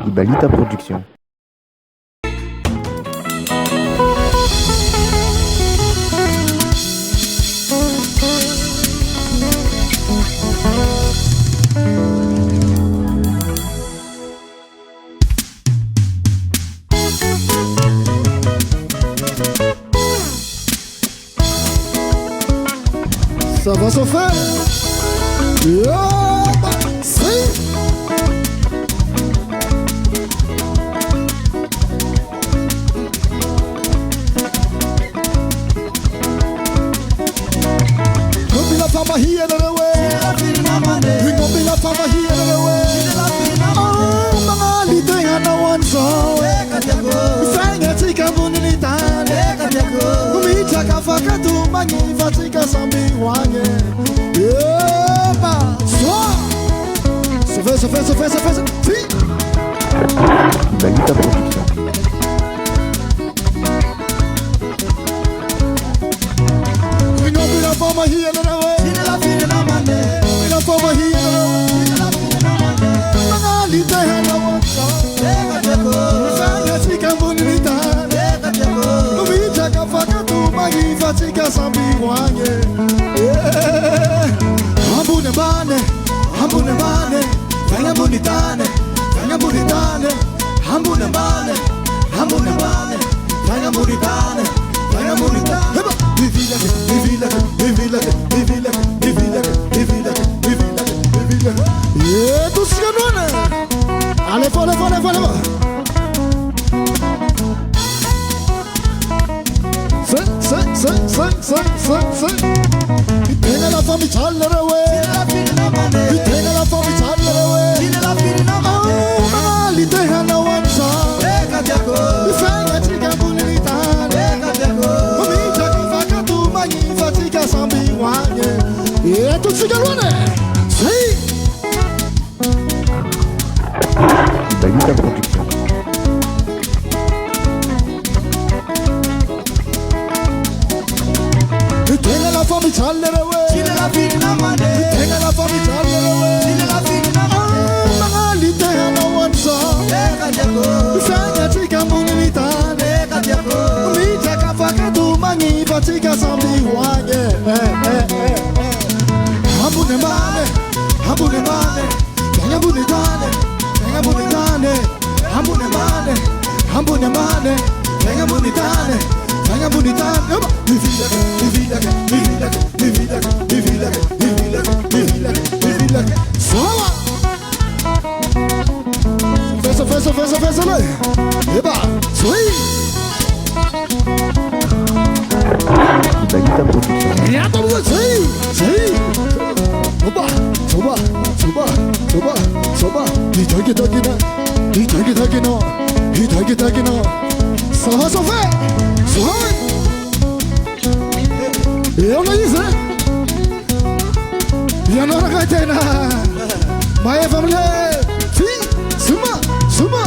Ibalita Production. Ça va se faire. Here the way, we gon' be la fama here the way. Oh, mangali tenga na wanzo. Sanga tika bunilitane. Kumicha kafaka tu mangi fatika sambi wange. Yepa, so fais. Si. Ibalita Production. We gon' be la fama here the way. Over here, mangali teha na wanzo. Sanga tika bunilitane. Kumicha kafaka tu mangi fatika sambi wange. Hambune bane, hambune bane, fanya bunitane, fanya bunitane. Hambune bane, hambune bane, fanya bunitane, fanya bunitane. Heba, vivi lake. Yeah, tout ce que nous on allez, faut. C'est. Il tenga la famille Challeraway. Il tenga la famille Challeraway. Oh, il tenga la wansa. Il fait la chica bonita. Omi chaka faka tu magi fatika sambi wange. Yeah, tout ce que nous on Ibalita Production. Tenga la famille Challeraway. Tenga la famille Challeraway. Mangali tenga na wansa. Sanga tika bonita. Micha kafaka tu mangi fatika sambi wange. Hambune bane. Fanya bunitane. Hambune bane. Fanya bunitane. Vivi lake. Sola. Fais le. Eba. Sweet. Ibalita Production. Rien dans le si. Soba. Hitagina. Ça va se faire. Et on a dit ça. Y'en a regretté là. Ma famille. Si. Suma.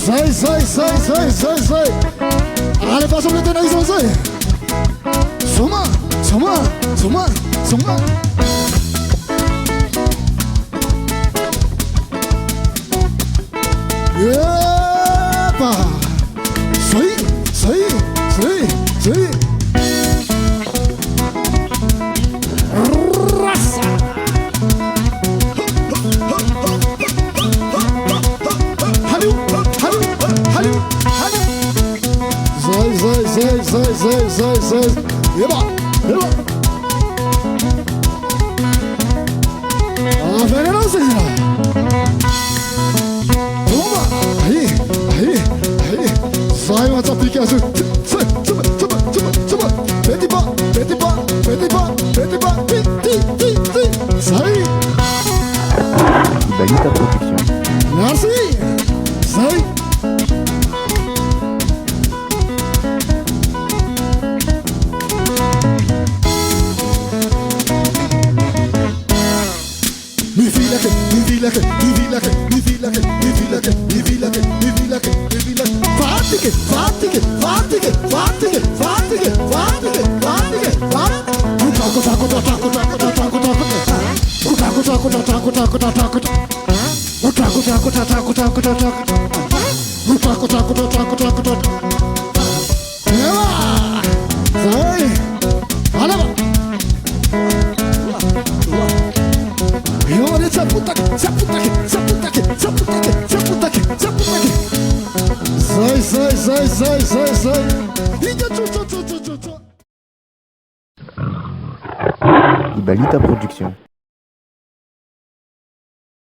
Sai. Allez, passe le temps, ils ont ça. Suma. Yepa. Sai. Rasa. Halu. Zai. Yeba. Venenosa. Toma. Aí. Sai uma tapicação. Petit pas. Sai. Ibalita Production. Merci. Sai. Vivi lake. Fatigue. Taco. Ibalita Production.